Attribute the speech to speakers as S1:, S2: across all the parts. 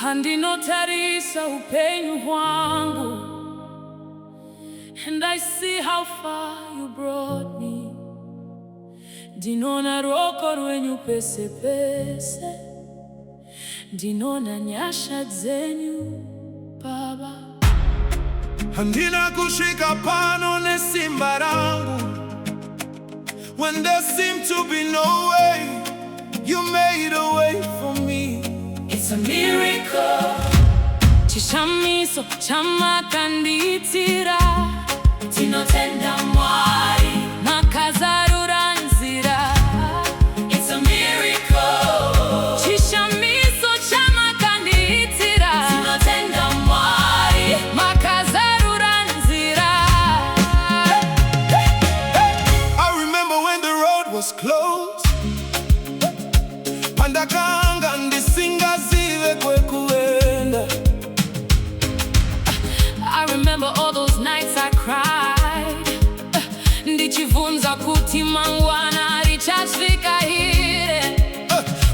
S1: Ndinotarisa upenyu wangu, and I see how far you brought me. Ndinona ruoko rwenyu pese pese, ndinona nyasha dzenyu Baba.
S2: Ndinakushika pano nesimba rangu. When there seemed to be no way, you made a way for me.
S1: It's a miracle. Chishamiso cha Makandiitira, Ndinotenda Mwari, vakazarura nzira. It's a miracle. Chishamiso cha Makandiitira, Ndinotenda Mwari, vakazarura nzira.
S2: I remember when the road was closed. Pandakanga ndisingazive kwekuenda.
S1: I remember all those nights I cried. Ndichivunza kuti mangwana richasvika here.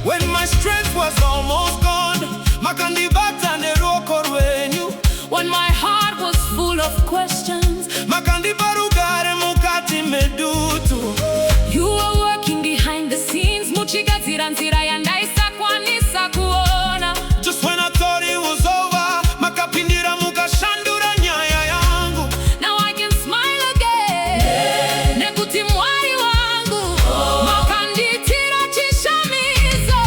S2: When my strength was almost gone, makandibata neruoko rwenyu.
S1: When my heart was full of questions,
S2: makandiparugare mukati medutu.
S1: you were working behind the scenes, muchigadzira nzira yandaisakwanisa kuona.
S2: Just when I thought it was over, makapindira mukashandura nyaya yangu.
S1: Now I can smile again. Nekuti Mwari wangu, Makandiitira Chishamiso.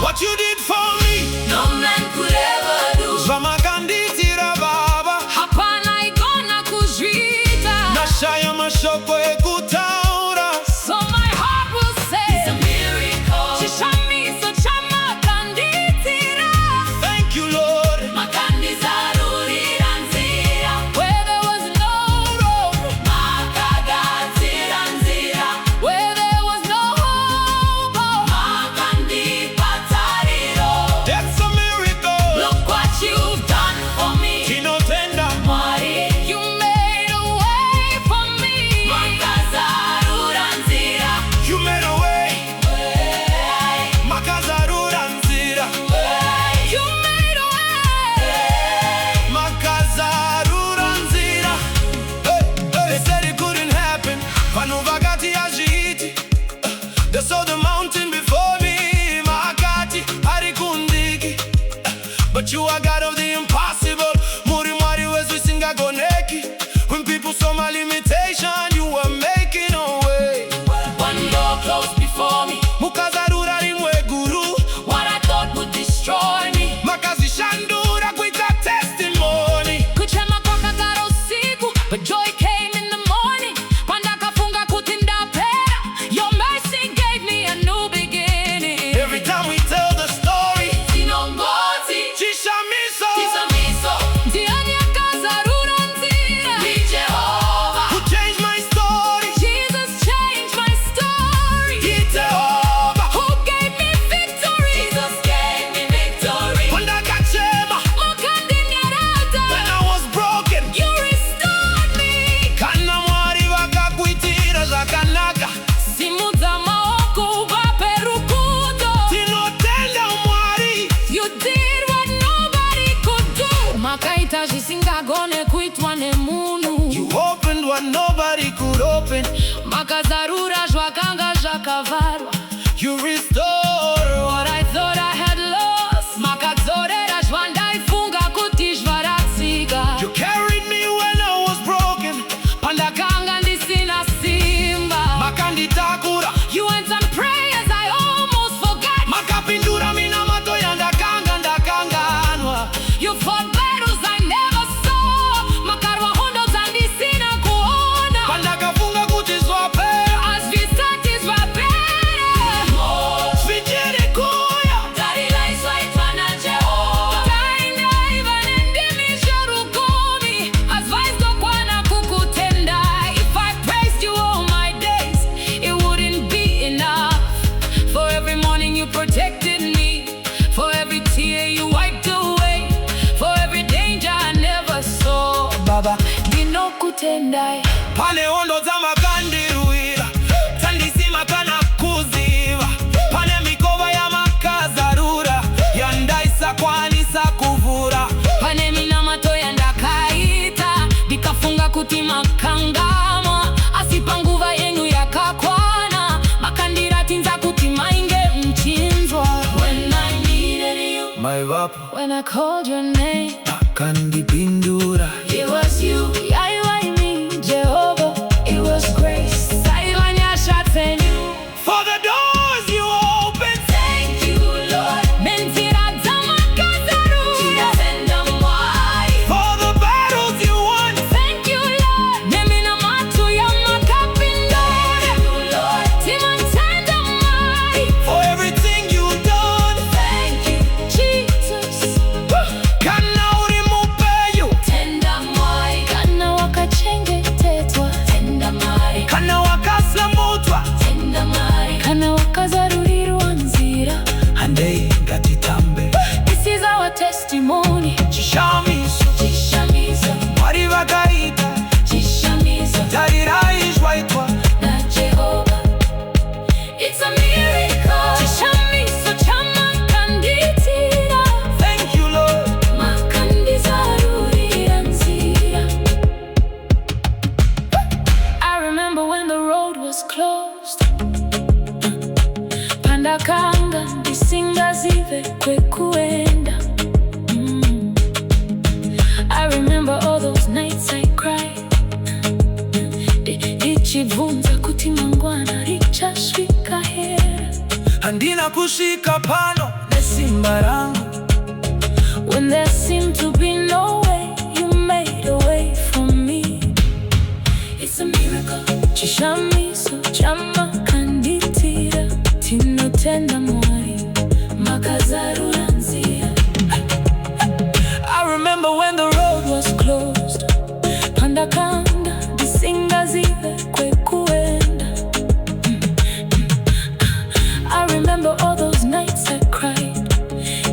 S2: What you did for me,
S1: no man could ever do.
S2: Makandiitira Baba.
S1: Hapana igona kuzvita.
S2: Nashaya mashoko ekutaura.
S1: So my heart will say, it's a miracle. Chishamiso cha Makandiitira.
S2: Thank you, Lord.
S1: Makandizarurira nzira. Where there was no road, makagadzira nzira. Where there was no hope, makandipatariro.
S2: That's a miracle.
S1: Look what you've done for me.
S2: Ndinotenda
S1: Mwari, you made a way for me. Vakazarura nzira.
S2: You made a way. Makazarura nzira.
S1: You made a way.
S2: Makazarura nzira. They said it couldn't happen. Pano vakati hazviiti. They saw the mountain before me. Makati harikundiki. But you are God of the impossible. Muri Mwari wezvisingagoneki. When people saw my limitation, you were making a way.
S1: One door closed before me.
S2: Mukazarura rimwe guru.
S1: What I thought would destroy me.
S2: Makazishandura kuita testimony.
S1: Kuchema kwakagara usiku, but joy came in the morning. Pandakafunga kuti ndapera. Your mercy gave me a new beginning.
S2: Every time we tell the story,
S1: Ndinongoti,
S2: Chishamiso,
S1: Chishamiso, ndiani akazarura nzira. Ni Jehovah.
S2: who changed my story.
S1: Jesus changed my story.
S2: Jehovah,
S1: Who gave me victory. Jesus gave me victory.
S2: Pandakachema,
S1: Makandiitira.
S2: when I was broken.
S1: You restored me.
S2: Kana Mwari vakakuitira zvakanaka.
S1: Simudza maoko uvape rukundo.
S2: Ndinotenda Mwari.
S1: You did what nobody could do. Makaita zvisingagone kuitwa nemunhu.
S2: You opened what nobody could open.
S1: Makazarura zvakanga zvakavharwa.
S2: You restored
S1: What I thought I had lost. Makadzorera zvandaifunga kuti zvaratsika.
S2: You carried me when I was broken.
S1: Pandakanga ndisina simba.
S2: Makanditakura.
S1: You answered prayers I almost forgot.
S2: Makapindura mina mato yandakanga ndakanganwa.
S1: You fought battles I never saw. Makarwa hondo dzandisina kuona.
S2: Pandakafunga kuti zvapera.
S1: As we start is better.
S2: Zvichiri kuya.
S1: Tarira iswaitwa naJehovah. Tainda iva nendimisha rukumi. As vaizokwana kukutenda. If I praised you all my days, it wouldn't be enough. For every morning you protected me. For every tear you wiped away. For every danger I never saw.
S2: Baba,
S1: Ndinokutenda.
S2: pane hondo dzamakandirwira. Dzandisima kana kuziva. Pane mikova yamakazarura yandaisakwana. vaivapo.
S1: When I called your name,
S2: Makandipindura.
S1: it was you. Yaiwaini Jehovah, it was grace. Saivanyasha tenu.
S2: For the doors you opened.
S1: Thank you, Lord. Nzira vakazarura. Ndinotenda Mwari.
S2: For the battles you won.
S1: Thank you, Lord. Nemina matu ya makapindora. Thank you, Lord. Ndinotenda Mwari.
S2: For everything you've done.
S1: Thank you, Jesus.
S2: Kana urimupeyo.
S1: Tenda Mwari. Kana wakachengetetwa. Tenda Mwari.
S2: Kana wakaslamutwa.
S1: Tenda Mwari. Kana vakazarurirwa nzira.
S2: Handei ngatitambe.
S1: This is our testimony.
S2: Chishamiso.
S1: Chishamiso.
S2: Mwari vakaita.
S1: Chishamiso.
S2: Tarirai zvaitwa.
S1: Na Jehovah. It's a miracle. Chishamiso cha Makandiitira.
S2: Thank you, Lord.
S1: Makandiitira nzira. I remember when the road was closed. Pandakanga ndisingazive kwekuenda. I remember all those nights I cried. Ndichibvunza kuti mangwana richasvika here.
S2: Handina kushika pano nesimba rangu.
S1: When there seemed to be no way, you made a way for me. It's a miracle. Chishamiso cha Makandiitira. Ndinotenda Mwari. Vakazarura nzira.
S2: I remember when the road
S1: Was closed. Pandakanga ndisingazive kwekuenda. I remember all those nights I cried.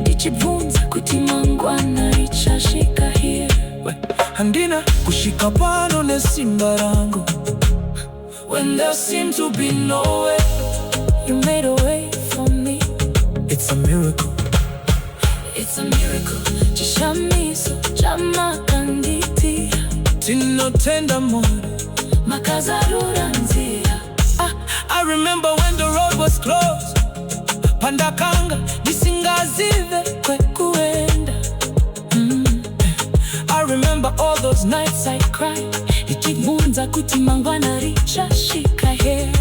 S1: Ndichibvunza kuti mangwana richasvika here.
S2: handina kushika pano nesimba rangu.
S1: When there seemed to be no way, you made a way for me.
S2: It's a miracle.
S1: It's a miracle. Chishamiso cha Makandiitira.
S2: Ndinotenda Mwari.
S1: Vakazarura nzira.
S2: I remember when the road was closed. Pandakanga ndisingazive kwekuenda.
S1: I remember all those nights I cried. Ndichibvunza kuti mangwana richasvika here.